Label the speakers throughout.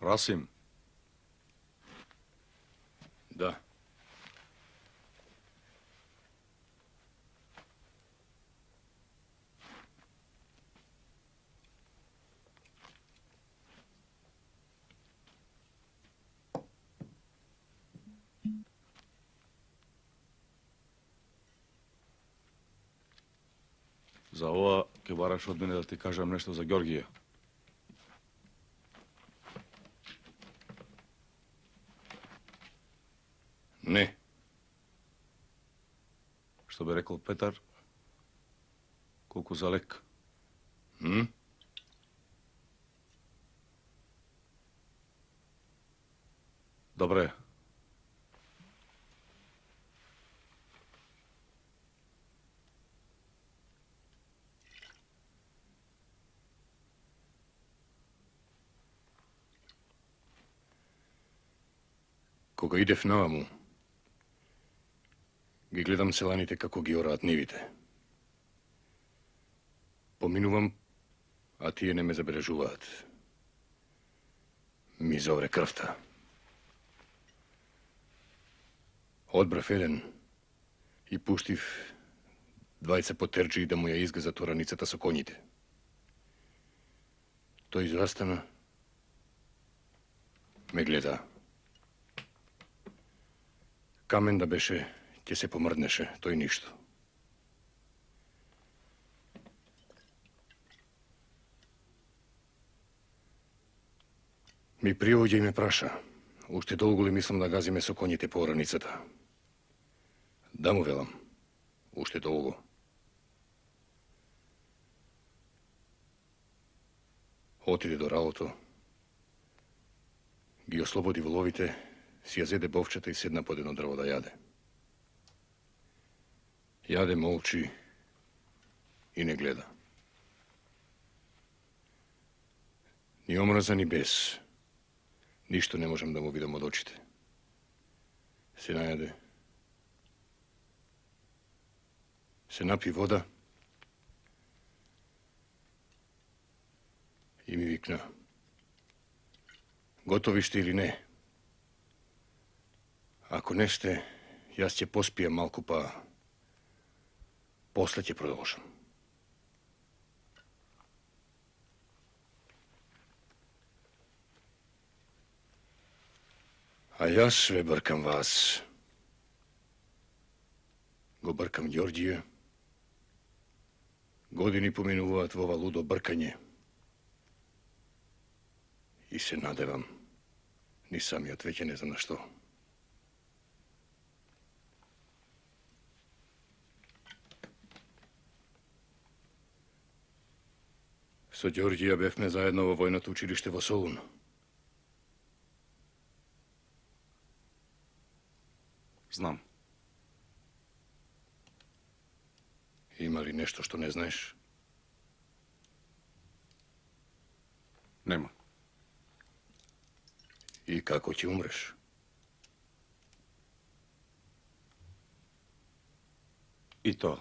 Speaker 1: Rasim.
Speaker 2: Da.
Speaker 1: За ова ќе бараш од мене да ти кажам нешто за Ѓоргија.
Speaker 2: Не.
Speaker 1: Што би рекол Петар, колку за лек. Добре.
Speaker 2: Кога идев наваму, ги гледам селаните како ги ораат нивите. Поминувам, а тие не ме забележуваат. Ми зовре крвта. Одбрав еден и пуштив двајца потерџи да му ја изгазат ораницата со коњите. Тој застана, ме гледа. Камен да беше, ќе се помрднеше, тој ништо. Ми приоѓа и ме праша, уште долго ли мислам да газиме со коњите по ораницата? Да му велам, уште долго. Отиде до ралото, ги ослободи воловите, си ја зеде бовчата и седна под едно дрво да јаде. Јаде, молчи и не гледа. Ни омраза, ни бес. Ништо не можам да му видам од очите. Се најаде. Се напи вода и ми викна: готови сте или не? Ако не сте, јас ќе поспијам малку, па после ќе продолжам. А јас ве бркам вас. Го бркам Ѓорѓија. Години поминуваат во ова лудо бркање. И се надевам, ни самиот веќе не знам на што. Со Ѓорѓија бевме заедно во војното училиште во Солун.
Speaker 1: Знам.
Speaker 2: Има ли нешто што не знаеш?
Speaker 1: Нема.
Speaker 2: И како ќе умреш?
Speaker 1: И тоа.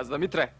Speaker 3: Gazda Mitre.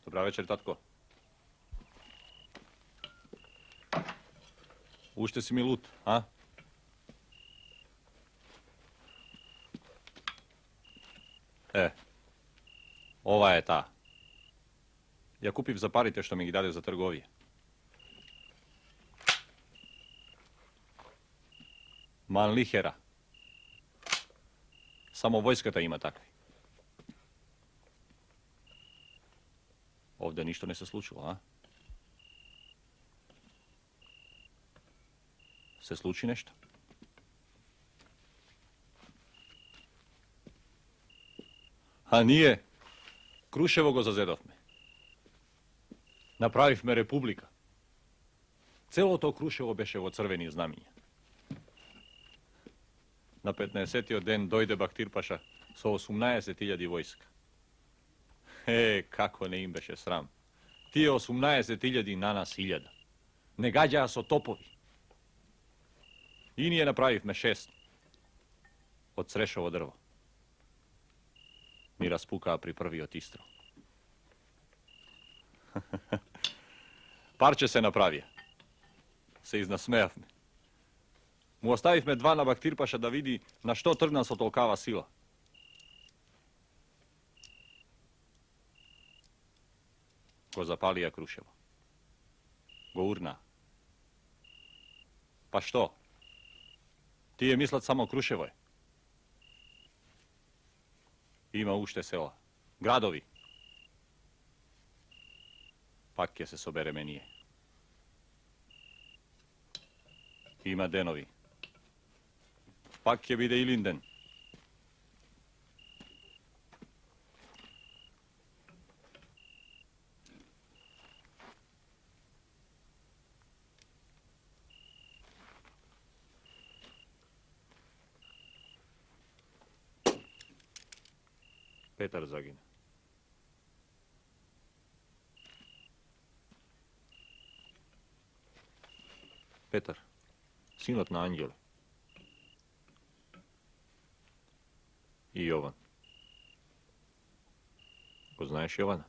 Speaker 4: Dobra večer, tatko. Ušte si mi lut, a? Ova je ta. Ja kupiv za parite što mi ih dade za trgovije. Man lihera. Samo vojskata ima takvi. Ovdje ništa ne se slučilo, a? Se sluči nešto? A nije. Kruševo go zazedov me. Napraviv me republika. Celo to Kruševo beše vo crveni znamenja. Na 15. den dojde Baktirpaša sa 18.000 vojska. Kako ne im beše sram. Tije 18.000 na nas 1000. Ne gađa so topovi. I nije napraviv me 6. Od srešovo drvo. Mi raspuka pri prvi otistro. Parče se napravija. Se iznasmejav me. Mu ostaviv me 2 na Baktirpaša da vidi na što trgna so tolkava sila. Go zapalija Kruševo. Go urna. Pa što? Ti je mislat samo Kruševo je. Ima ušte sela. Gradovi. Pak je se sobere menije. Ima denovi. Pak je bide i linden. Petar zagine. Petar, sinot na anđele. I Jovan. Poznaješ Jovana?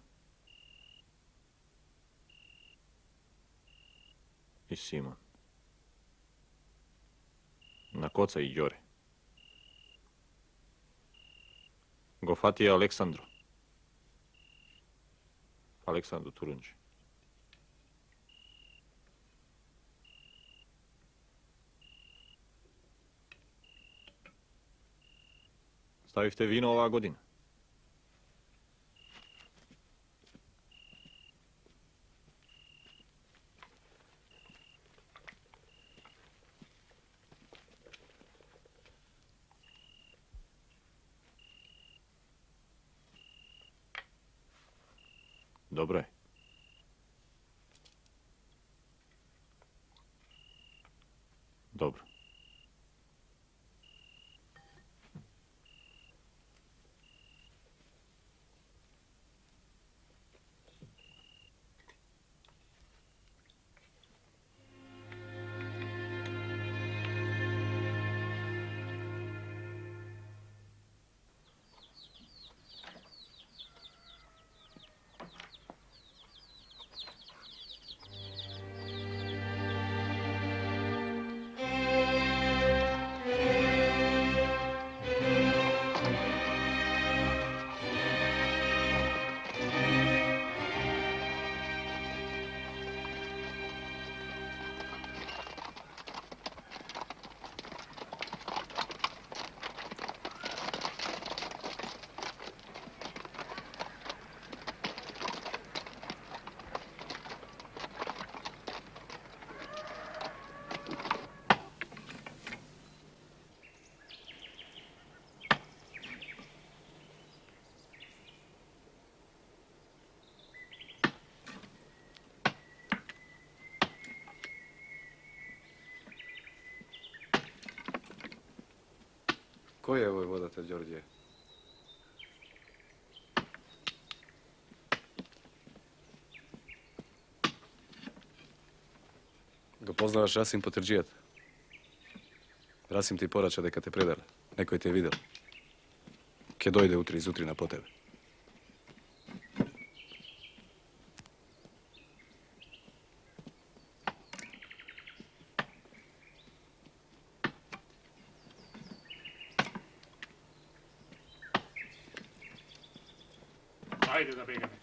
Speaker 4: I Simon. Na koca i Đore. Gofatija Aleksandro. Aleksandru Turunđi. Stavite vino ova godina. Dobro je. Dobro.
Speaker 1: Кој е војводата Ѓорѓе? Го познаваш Расим Потрџијата? Расим ти порача дека те предаде. Некој те е видел. Ке дојде утре изутрина по тебе.
Speaker 3: Ајде да бегаме.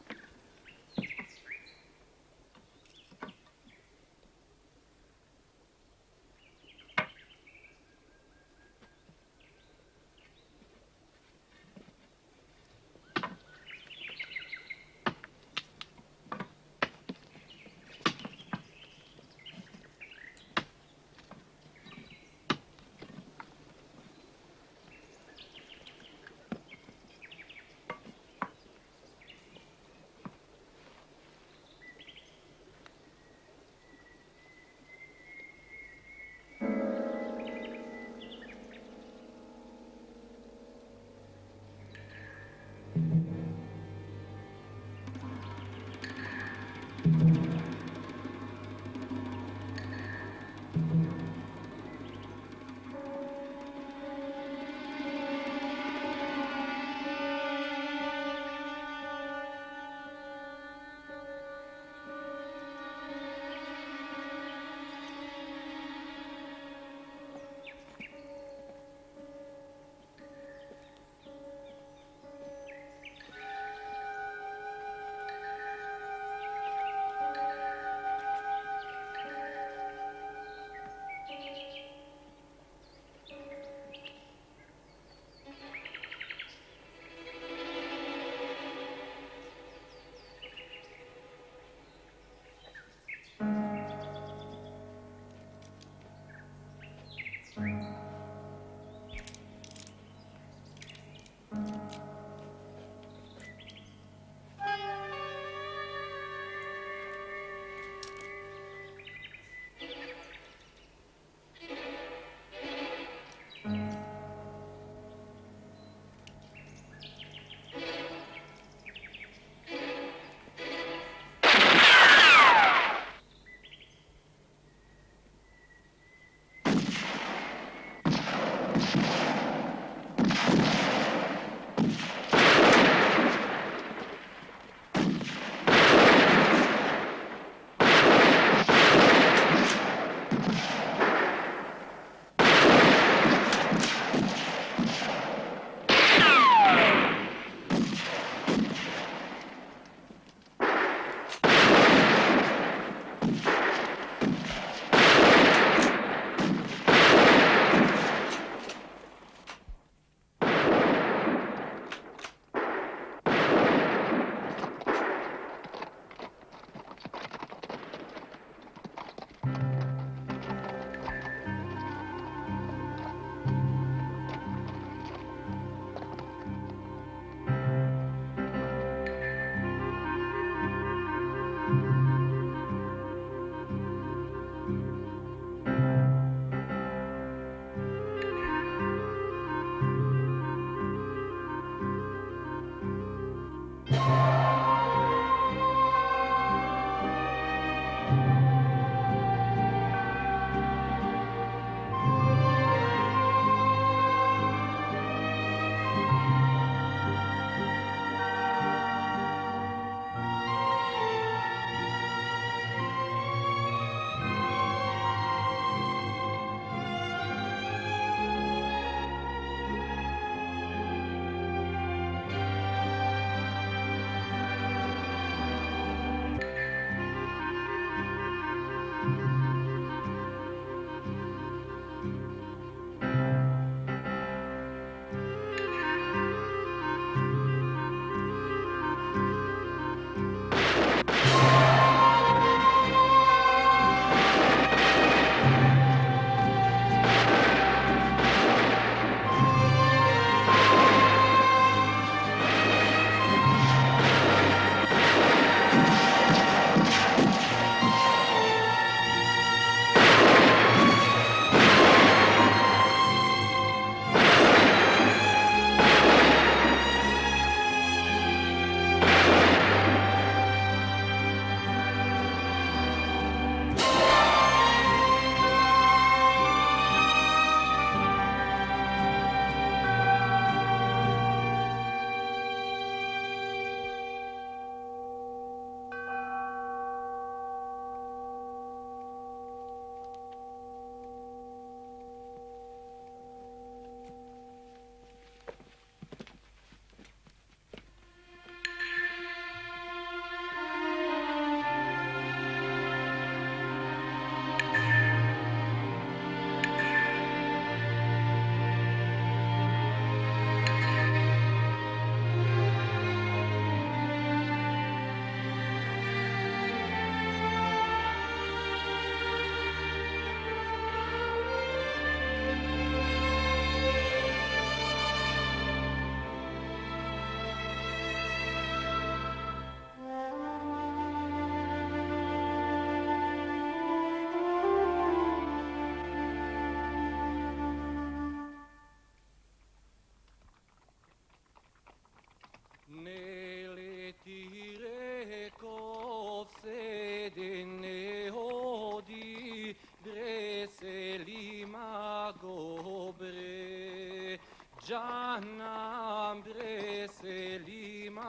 Speaker 3: Gianna Breselima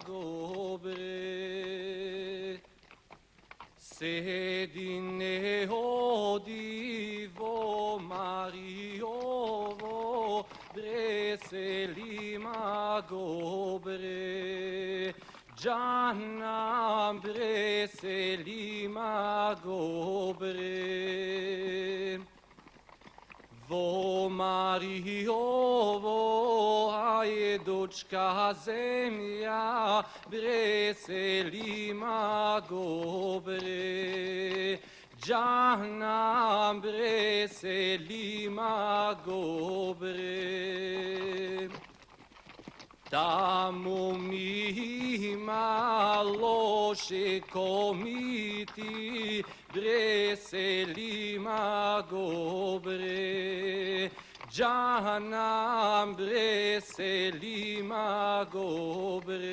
Speaker 3: Gobre Sedine Odivo Mariovo Breselima Gobre Gianna Breselima Gobre Vo Mariovo, aj dočka zemlja, Breselima gobre. Gianna Breselima gobre. Tamo mi malo še komiti, Breselima gobre. Gianna Breselima gobre.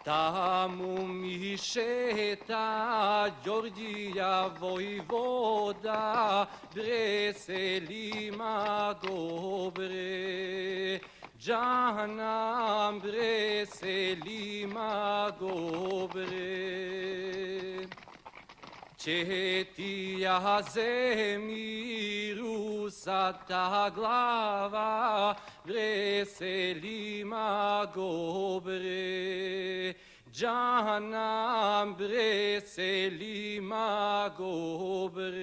Speaker 3: Tamo mi šeta Đorđija vojvoda, Breselima gobre. Gianna Breselima gobre. Četija zemiru sa ta glava, Breselima gobre. Gianna Breselima gobre.